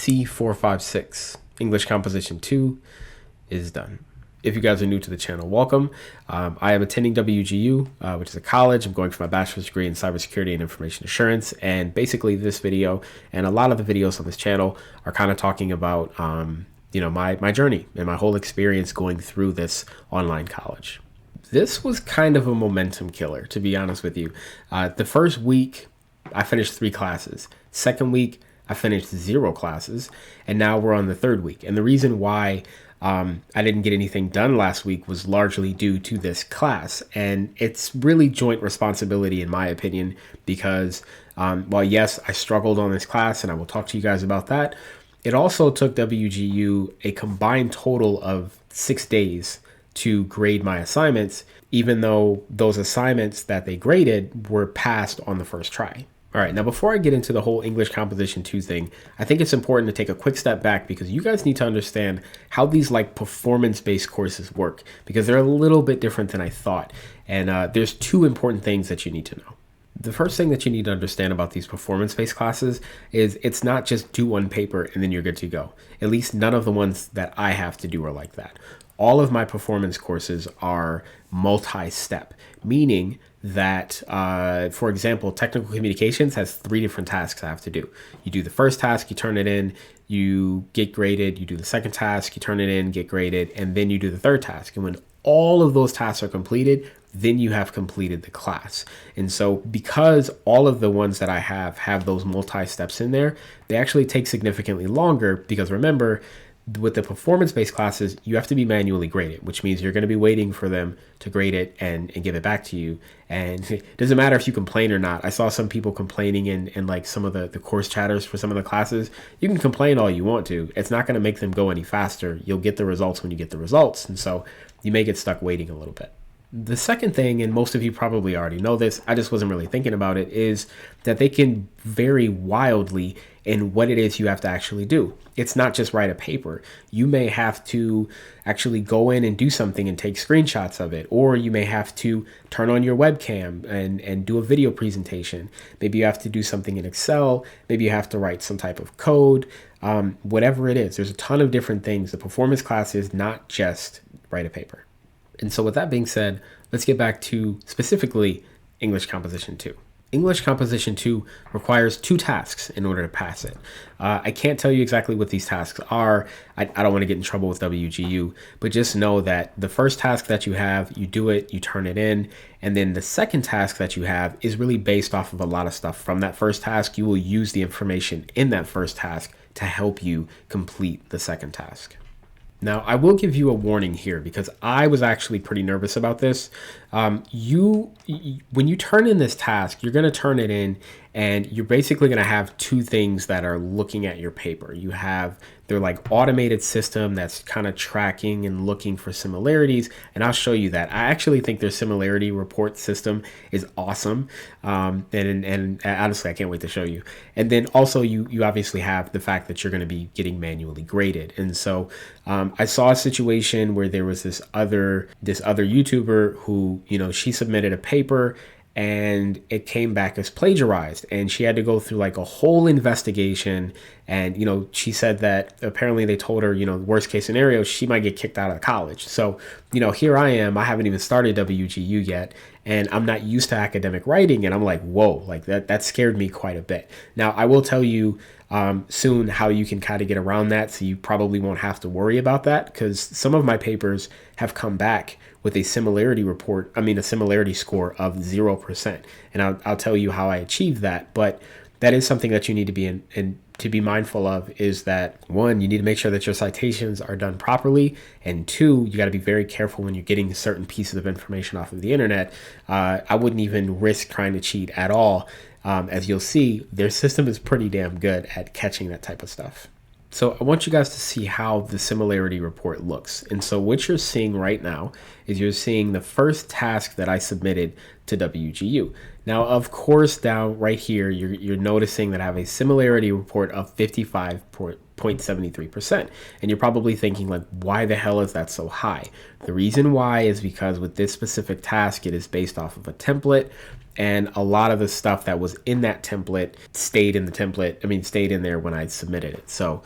C456, English Composition 2 is done. If you guys are new to the channel, welcome. I am attending WGU, which is a college. I'm going for my bachelor's degree in cybersecurity and information assurance. And basically this video and a lot of the videos on this channel are kind of talking about, my journey and my whole experience going through this online college. This was kind of a momentum killer, to be honest with you. The first week, I finished 3 classes. Second week, I finished 0 classes. And now we're on the third week. And the reason why I didn't get anything done last week was largely due to this class. And it's really joint responsibility, in my opinion, because while yes, I struggled on this class and I will talk to you guys about that, it also took WGU a combined total of 6 days to grade my assignments, even though those assignments that they graded were passed on the first try. All right, now before I get into the whole English Composition 2 thing, I think it's important to take a quick step back because you guys need to understand how these performance-based courses work, because they're a little bit different than I thought. And there's 2 important things that you need to know. The first thing that you need to understand about these performance-based classes is it's not just do one paper and then you're good to go. At least none of the ones that I have to do are like that. All of my performance courses are multi-step, meaning that, for example, technical communications has 3 different tasks I have to do. You do the first task, you turn it in, you get graded, you do the second task, you turn it in, get graded, and then you do the third task. And when all of those tasks are completed, then you have completed the class. And so because all of the ones that I have those multi-steps in there, they actually take significantly longer because remember, with the performance-based classes, you have to be manually graded, which means you're going to be waiting for them to grade it and give it back to you. And it doesn't matter if you complain or not. I saw some people complaining in like some of the course chatters for some of the classes. You can complain all you want to. It's not going to make them go any faster. You'll get the results when you get the results. And so you may get stuck waiting a little bit. The second thing, and most of you probably already know this, I just wasn't really thinking about it, is that they can vary wildly in what it is you have to actually do. It's not just write a paper. You may have to actually go in and do something and take screenshots of it, or you may have to turn on your webcam and do a video presentation. Maybe you have to do something in Excel. Maybe you have to write some type of code, whatever it is. There's a ton of different things. The performance class is not just write a paper. And so with that being said, let's get back to specifically English Composition 2. English Composition 2 requires 2 tasks in order to pass it. I can't tell you exactly what these tasks are. I don't want to get in trouble with WGU, but just know that the first task that you have, you do it, you turn it in, and then the second task that you have is really based off of a lot of stuff from that first task. You will use the information in that first task to help you complete the second task. Now, I will give you a warning here because I was actually pretty nervous about this. When you turn in this task, you're going to turn it in and you're basically going to have 2 things that are looking at your paper. You have their automated system that's kind of tracking and looking for similarities. And I'll show you that. I actually think their similarity report system is awesome. And honestly, I can't wait to show you. And then also you obviously have the fact that you're going to be getting manually graded. And so I saw a situation where there was this other YouTuber who, she submitted a paper and it came back as plagiarized, and she had to go through a whole investigation. And she said that apparently they told her, worst case scenario, she might get kicked out of college. So here I am, I haven't even started WGU yet, and I'm not used to academic writing, and I'm like, whoa, that scared me quite a bit. Now I will tell you soon how you can kind of get around that, so you probably won't have to worry about that, because some of my papers have come back with a similarity score of 0%. And I'll tell you how I achieved that. But that is something that you need to be to be mindful of, is that 1, you need to make sure that your citations are done properly. And 2, you got to be very careful when you're getting certain pieces of information off of the internet. I wouldn't even risk trying to cheat at all. As you'll see, their system is pretty damn good at catching that type of stuff. So I want you guys to see how the similarity report looks. And so what you're seeing right now is you're seeing the first task that I submitted to WGU. Now, of course, down right here, you're noticing that I have a similarity report of 55 0.73%. And you're probably thinking, like, why the hell is that so high? The reason why is because with this specific task, it is based off of a template, and a lot of the stuff that was in that template stayed in there when I submitted it. So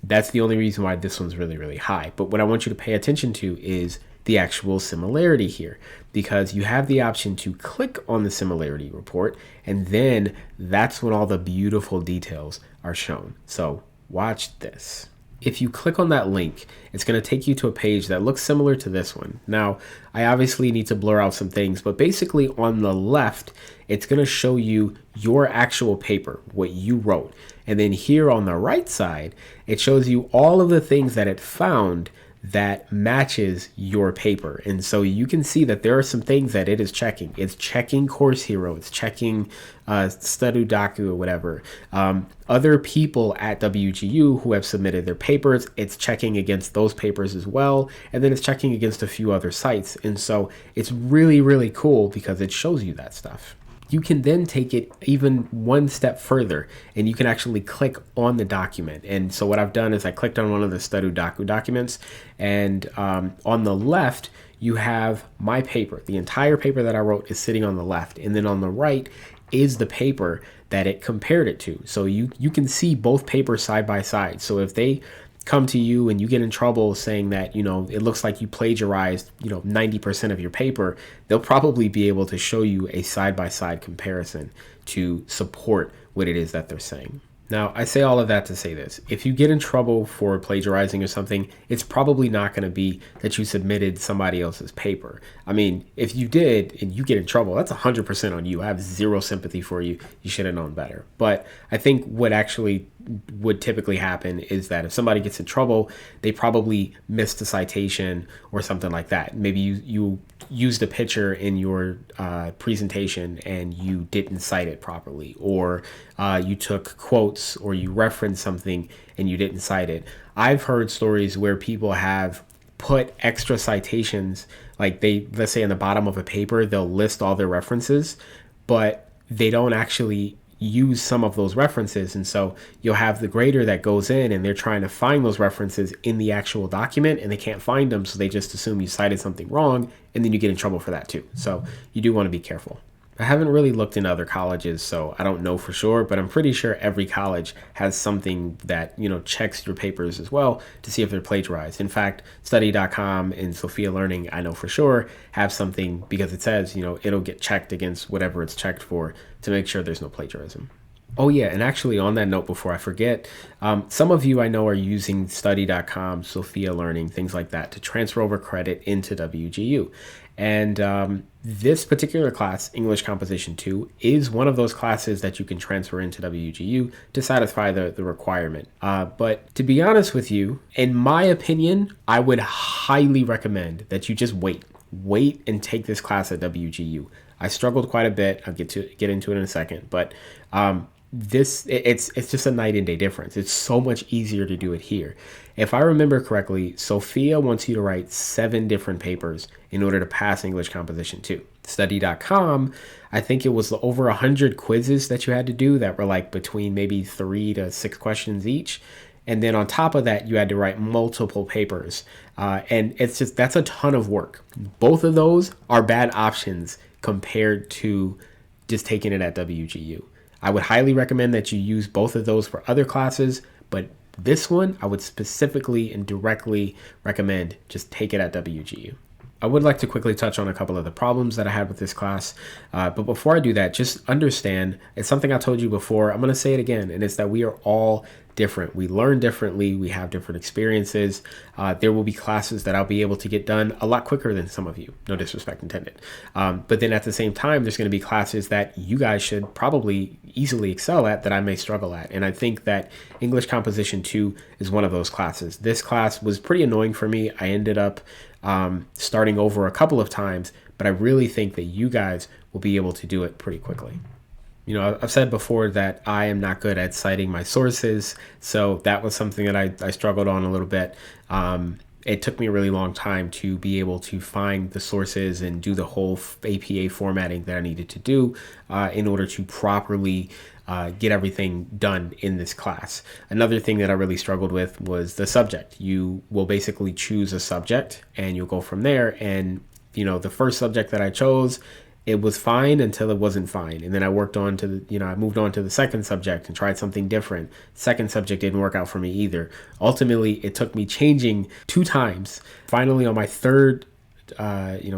that's the only reason why this one's really, really high. But what I want you to pay attention to is the actual similarity here, because you have the option to click on the similarity report, and then that's when all the beautiful details are shown. So watch this. If you click on that link, it's going to take you to a page that looks similar to this one. Now, I obviously need to blur out some things, but basically on the left, it's going to show you your actual paper, what you wrote. And then here on the right side, it shows you all of the things that it found that matches your paper. And so you can see that there are some things that it is checking. It's checking Course Hero, it's checking Studodaku or whatever. Other people at WGU who have submitted their papers, it's checking against those papers as well. And then it's checking against a few other sites. And so it's really, really cool because it shows you that stuff. You can then take it even one step further, and you can actually click on the document. And so what I've done is I clicked on one of the Studodaku documents, and on the left, you have my paper. The entire paper that I wrote is sitting on the left, and then on the right is the paper that it compared it to. So you can see both papers side by side. So if they come to you and you get in trouble saying that, it looks like you plagiarized, 90% of your paper, they'll probably be able to show you a side-by-side comparison to support what it is that they're saying. Now, I say all of that to say this. If you get in trouble for plagiarizing or something, it's probably not going to be that you submitted somebody else's paper. I mean, if you did and you get in trouble, that's 100% on you. I have zero sympathy for you. You should have known better. But I think what actually would typically happen is that if somebody gets in trouble, they probably missed a citation or something like that. Maybe you used a picture in your presentation and you didn't cite it properly, or you took quotes or you referenced something and you didn't cite it. I've heard stories where people have put extra citations, like let's say in the bottom of a paper, they'll list all their references, but they don't actually use some of those references. And so you'll have the grader that goes in and they're trying to find those references in the actual document and they can't find them. So they just assume you cited something wrong, and then you get in trouble for that too. So you do want to be careful. I haven't really looked into other colleges, so I don't know for sure, but I'm pretty sure every college has something that, checks your papers as well to see if they're plagiarized. In fact, study.com and Sophia Learning, I know for sure, have something because it says, it'll get checked against whatever it's checked for to make sure there's no plagiarism. Oh yeah, and actually on that note, before I forget, some of you I know are using study.com, Sophia Learning, things like that to transfer over credit into WGU. And this particular class, English Composition 2, is one of those classes that you can transfer into WGU to satisfy the requirement. But to be honest with you, in my opinion, I would highly recommend that you just wait and take this class at WGU. I struggled quite a bit. I'll get into it in a second, but it's just a night and day difference. It's so much easier to do it here. If I remember correctly, Sophia wants you to write 7 different papers in order to pass English Composition 2. Study.com, I think it was over 100 quizzes that you had to do that were like between maybe 3 to 6 questions each. And then on top of that, you had to write multiple papers. And that's a ton of work. Both of those are bad options compared to just taking it at WGU. I would highly recommend that you use both of those for other classes, but this one I would specifically and directly recommend just take it at WGU. I would like to quickly touch on a couple of the problems that I had with this class, but before I do that, just understand, it's something I told you before, I'm going to say it again, and it's that we are all different. We learn differently. We have different experiences. There will be classes that I'll be able to get done a lot quicker than some of you. No disrespect intended. But then at the same time, there's going to be classes that you guys should probably easily excel at that I may struggle at. And I think that English Composition 2 is one of those classes. This class was pretty annoying for me. I ended up starting over a couple of times, but I really think that you guys will be able to do it pretty quickly. I've said before that I am not good at citing my sources, so that was something that I struggled on a little bit. It took me a really long time to be able to find the sources and do the whole APA formatting that I needed to do in order to properly get everything done in this class. Another thing that I really struggled with was the subject. You will basically choose a subject and you'll go from there. And, the first subject that I chose, it was fine until it wasn't fine. And then I worked on to I moved on to the second subject and tried something different. Second subject didn't work out for me either. Ultimately, it took me changing 2 times. Finally, on my third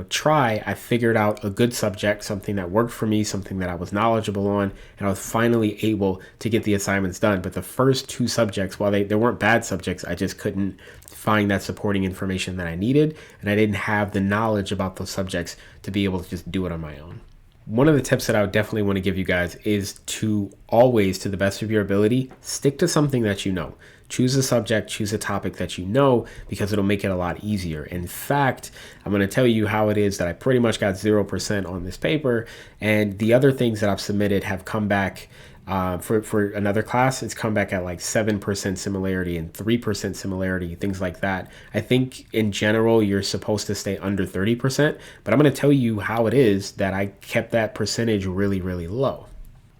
try, I figured out a good subject, something that worked for me, something that I was knowledgeable on, and I was finally able to get the assignments done. But the first 2 subjects, while they weren't bad subjects, I just couldn't find that supporting information that I needed, and I didn't have the knowledge about those subjects to be able to just do it on my own. One of the tips that I would definitely want to give you guys is to always, to the best of your ability, stick to something that you know. Choose a subject, choose a topic that you know, because it'll make it a lot easier. In fact, I'm going to tell you how it is that I pretty much got 0% on this paper, and the other things that I've submitted have come back for another class. It's come back at like 7% similarity and 3% similarity, things like that. I think in general, you're supposed to stay under 30%, but I'm going to tell you how it is that I kept that percentage really, really low.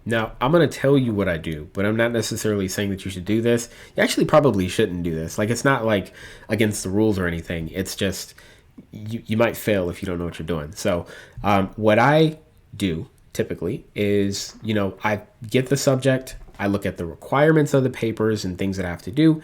Now, I'm going to tell you what I do, but I'm not necessarily saying that you should do this. You actually probably shouldn't do this. Like, it's not like against the rules or anything. It's just you might fail if you don't know what you're doing. So what I do typically is, I get the subject, I look at the requirements of the papers and things that I have to do,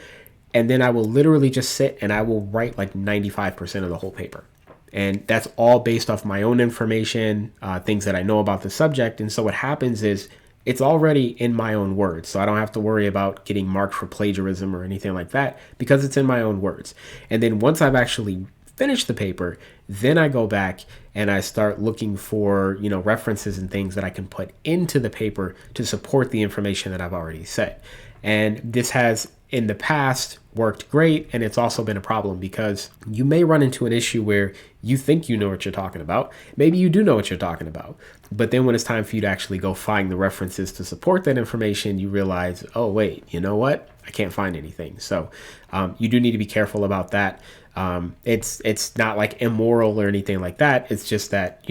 and then I will literally just sit and I will write like 95% of the whole paper. And that's all based off my own information, things that I know about the subject. And so what happens is it's already in my own words. So I don't have to worry about getting marked for plagiarism or anything like that because it's in my own words. And then once I've actually finished the paper, then I go back and I start looking for, references and things that I can put into the paper to support the information that I've already said. And this has in the past worked great, and it's also been a problem because you may run into an issue where you think you know what you're talking about. Maybe you do know what you're talking about, but then when it's time for you to actually go find the references to support that information, you realize, oh wait, you know what? I can't find anything. So you do need to be careful about that. It's not like immoral or anything like that. It's just that,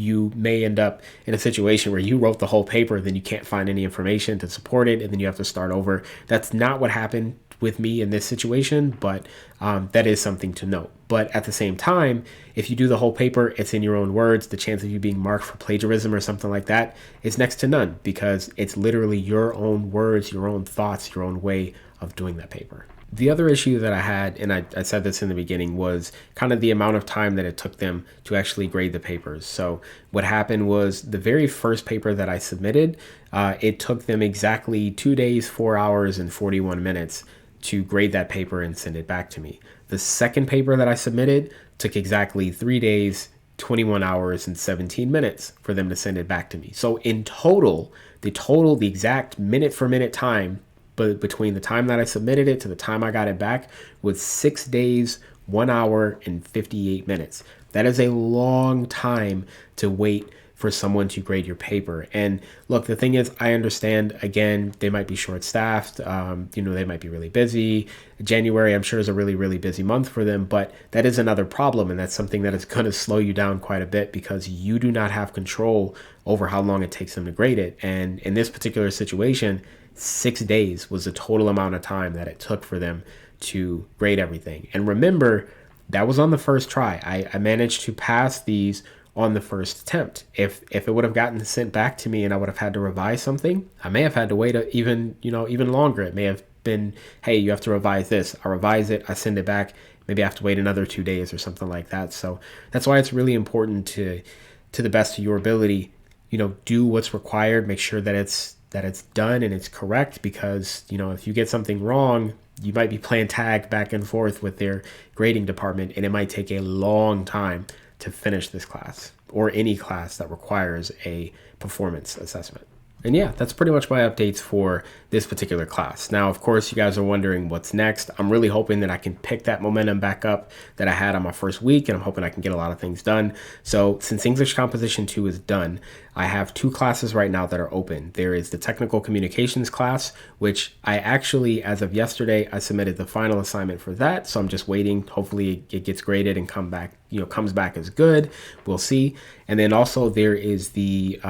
you may end up in a situation where you wrote the whole paper, then you can't find any information to support it, and then you have to start over. That's not what happened with me in this situation, but that is something to note. But at the same time, if you do the whole paper, it's in your own words, the chance of you being marked for plagiarism or something like that is next to none because it's literally your own words, your own thoughts, your own way of doing that paper. The other issue that I had, and I said this in the beginning, was kind of the amount of time that it took them to actually grade the papers. So what happened was the very first paper that I submitted, it took them exactly 2 days, 4 hours, and 41 minutes to grade that paper and send it back to me. The second paper that I submitted took exactly 3 days, 21 hours, and 17 minutes for them to send it back to me. So in total, the exact minute for minute time, but between the time that I submitted it to the time I got it back was 6 days, 1 hour, and 58 minutes. That is a long time to wait for someone to grade your paper. And look, the thing is, I understand, again, they might be short-staffed, they might be really busy. January, I'm sure, is a really, really busy month for them, but that is another problem, and that's something that is going to slow you down quite a bit because you do not have control over how long it takes them to grade it. And in this particular situation, 6 days was the total amount of time that it took for them to grade everything. And remember, that was on the first try. I managed to pass these on the first attempt. If it would have gotten sent back to me and I would have had to revise something, I may have had to wait even longer. It may have been, hey, you have to revise this. I revise it, I send it back. Maybe I have to wait another 2 days or something like that. So that's why it's really important to the best of your ability, do what's required, make sure that it's done and it's correct, because if you get something wrong, you might be playing tag back and forth with their grading department, and it might take a long time to finish this class or any class that requires a performance assessment. And yeah, that's pretty much my updates for this particular class. Now, of course, you guys are wondering what's next. I'm really hoping that I can pick that momentum back up that I had on my first week, and I'm hoping I can get a lot of things done. So since English Composition 2 is done, I have 2 classes right now that are open. There is the Technical Communications class, which I actually, as of yesterday, I submitted the final assignment for that. So I'm just waiting. Hopefully it gets graded and comes back as good. We'll see. And then also there is the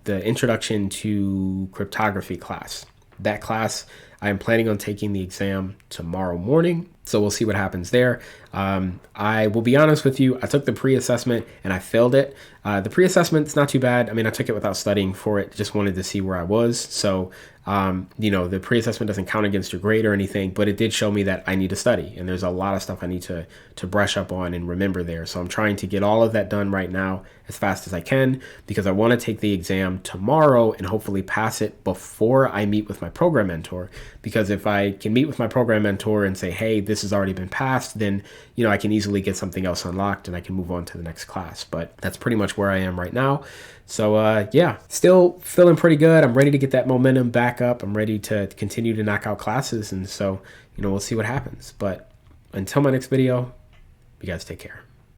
the Introduction to Cryptography class. That class, I am planning on taking the exam tomorrow morning, so we'll see what happens there. I will be honest with you, I took the pre-assessment and I failed it. The pre-assessment's not too bad. I mean, I took it without studying for it, just wanted to see where I was. So, the pre-assessment doesn't count against your grade or anything, but it did show me that I need to study, and there's a lot of stuff I need to brush up on and remember there. So I'm trying to get all of that done right now as fast as I can, because I want to take the exam tomorrow and hopefully pass it before I meet with my program mentor. Because if I can meet with my program mentor and say, hey, this has already been passed, then, I can easily get something else unlocked and I can move on to the next class. But that's pretty much where I am right now. So still feeling pretty good. I'm ready to get that momentum back up. I'm ready to continue to knock out classes. And so, we'll see what happens. But until my next video, you guys take care.